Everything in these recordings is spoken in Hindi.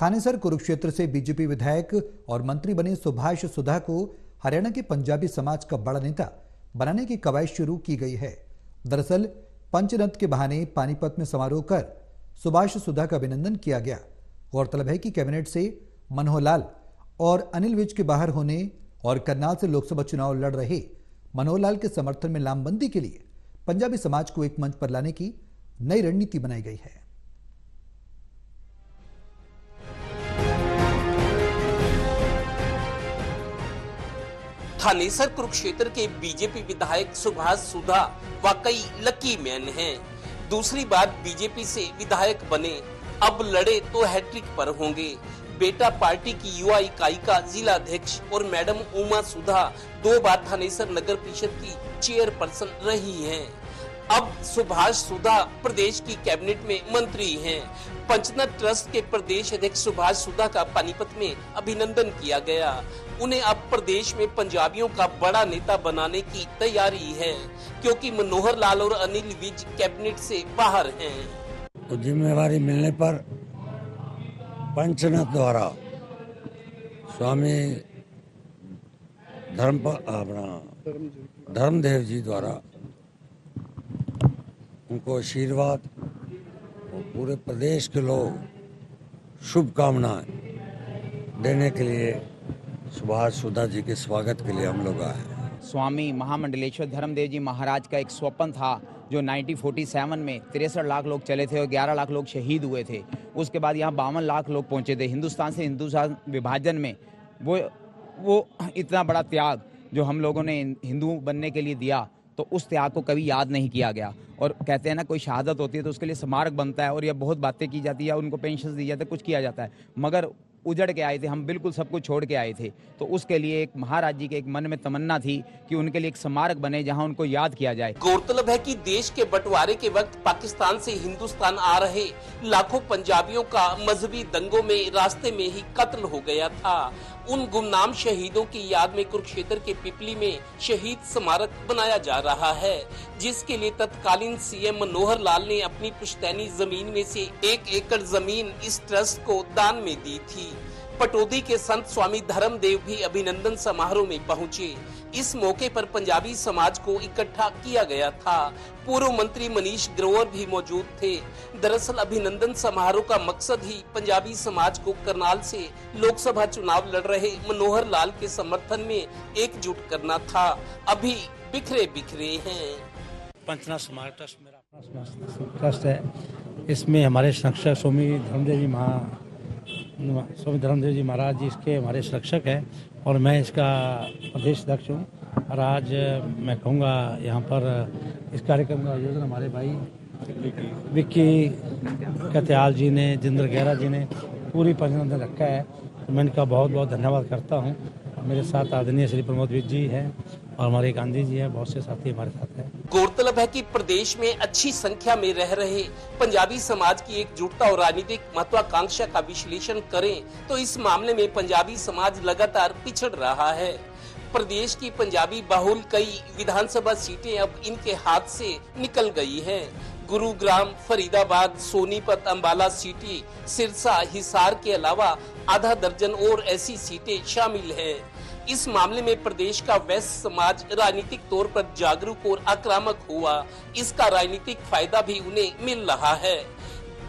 थानेसर कुरुक्षेत्र से बीजेपी विधायक और मंत्री बने सुभाष सुधा को हरियाणा के पंजाबी समाज का बड़ा नेता बनाने की कवायद शुरू की गई है। दरअसल पंचरत्न के बहाने पानीपत में समारोह कर सुभाष सुधा का अभिनंदन किया गया। गौरतलब है कि कैबिनेट से मनोहर लाल और अनिल विज के बाहर होने और करनाल से लोकसभा चुनाव लड़ रहे मनोहर लाल के समर्थन में लामबंदी के लिए पंजाबी समाज को एक मंच पर लाने की नई रणनीति बनाई गई है। थानेसर कुरुक्षेत्र के बीजेपी विधायक सुभाष सुधा वाकई लकी मैन हैं। दूसरी बार बीजेपी से विधायक बने, अब लड़े तो हैट्रिक पर होंगे। बेटा पार्टी की युवा इकाई का जिला अध्यक्ष और मैडम उमा सुधा 2 बार थानेसर नगर परिषद की चेयरपर्सन रही हैं। अब सुभाष सुधा प्रदेश की कैबिनेट में मंत्री हैं। पंचरत्न ट्रस्ट के प्रदेश अध्यक्ष सुभाष सुधा का पानीपत में अभिनंदन किया गया। उन्हें अब प्रदेश में पंजाबियों का बड़ा नेता बनाने की तैयारी है, क्योंकि मनोहर लाल और अनिल विज कैबिनेट से बाहर हैं। तो जिम्मेवारी मिलने पर पंचरत्न द्वारा स्वामी धर्मदेव जी द्वारा उनको आशीर्वाद और पूरे प्रदेश के लोग शुभकामनाएं देने के लिए सुभाष सुधा जी के स्वागत के लिए हम लोग आए हैं। स्वामी महामंडलेश्वर धर्मदेव जी महाराज का एक स्वप्न था जो 1947 में 63 लाख लोग चले थे और 11 लाख लोग शहीद हुए थे। उसके बाद यहाँ 52 लाख लोग पहुँचे थे। हिंदुस्तान से हिंदुस्तान विभाजन में वो इतना बड़ा त्याग जो हम लोगों ने हिंदू बनने के लिए दिया, तो उस त्याग को कभी याद नहीं किया गया। और कहते हैं ना, कोई शहादत होती है तो उसके लिए स्मारक बनता है और ये बहुत बातें की जाती है, उनको पेंशन दी जाती है, कुछ किया जाता है, मगर उजड़ के आए थे हम, बिल्कुल सब कुछ छोड़ के आए थे। तो उसके लिए एक महाराज जी के एक मन में तमन्ना थी कि उनके लिए एक स्मारक बने जहां उनको याद किया जाए। गौरतलब है कि देश के बंटवारे के वक्त पाकिस्तान से हिंदुस्तान आ रहे लाखों पंजाबियों का मजहबी दंगों में रास्ते में ही कत्ल हो गया था। उन गुमनाम शहीदों की याद में कुरुक्षेत्र के पिपली में शहीद स्मारक बनाया जा रहा है, जिसके लिए तत्कालीन सीएम मनोहर लाल ने अपनी पुश्तैनी जमीन में से 1 एकड़ जमीन इस ट्रस्ट को दान में दी थी। पटौदी के संत स्वामी धर्मदेव भी अभिनंदन समारोह में पहुंचे। इस मौके पर पंजाबी समाज को इकट्ठा किया गया था। पूर्व मंत्री मनीष ग्रोवर भी मौजूद थे। दरअसल अभिनंदन समारोह का मकसद ही पंजाबी समाज को करनाल से लोकसभा चुनाव लड़ रहे मनोहर लाल के समर्थन में एकजुट करना था। अभी बिखरे बिखरे हैं। पंचरत्न स्मारक ट्रस्ट मेरा अपना ट्रस्ट है। इसमें हमारे संरक्षक स्वामी धर्मदेव जी महाराज जी इसके हमारे संरक्षक हैं और मैं इसका प्रदेश अध्यक्ष हूँ। और आज मैं कहूँगा यहाँ पर इस कार्यक्रम का आयोजन हमारे भाई विक्की कत्याल जी ने, जिंदर गहरा जी ने पूरी पंचरत्न ने रखा है, तो मैं इनका बहुत बहुत धन्यवाद करता हूँ। मेरे साथ आदरणीय श्री प्रमोद विज जी हैं और हमारे गांधी जी हैं, बहुत से साथी हमारे साथ हैं। गौरतलब है कि प्रदेश में अच्छी संख्या में रह रहे पंजाबी समाज की एकजुटता और राजनीतिक महत्वाकांक्षा का विश्लेषण करें तो इस मामले में पंजाबी समाज लगातार पिछड़ रहा है। प्रदेश की पंजाबी बहुल कई विधानसभा सीटें अब इनके हाथ से निकल गई हैं। गुरुग्राम, फरीदाबाद, सोनीपत, अंबाला सीटें, सिरसा, हिसार के अलावा आधा दर्जन और ऐसी सीटें शामिल हैं। इस मामले में प्रदेश का वैश्य समाज राजनीतिक तौर पर जागरूक और आक्रामक हुआ। इसका राजनीतिक फायदा भी उन्हें मिल रहा है।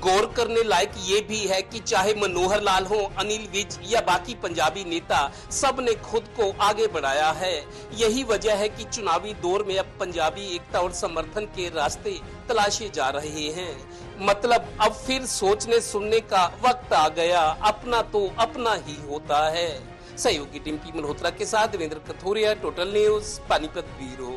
गौर करने लायक ये भी है कि चाहे मनोहर लाल हो, अनिल विज या बाकी पंजाबी नेता, सब ने खुद को आगे बढ़ाया है। यही वजह है कि चुनावी दौर में अब पंजाबी एकता और समर्थन के रास्ते तलाशे जा रहे हैं। मतलब अब फिर सोचने सुनने का वक्त आ गया। अपना तो अपना ही होता है। सहयोगी टीम मल्होत्रा के साथ Devendra Kathoria, total news, Panipat bureau.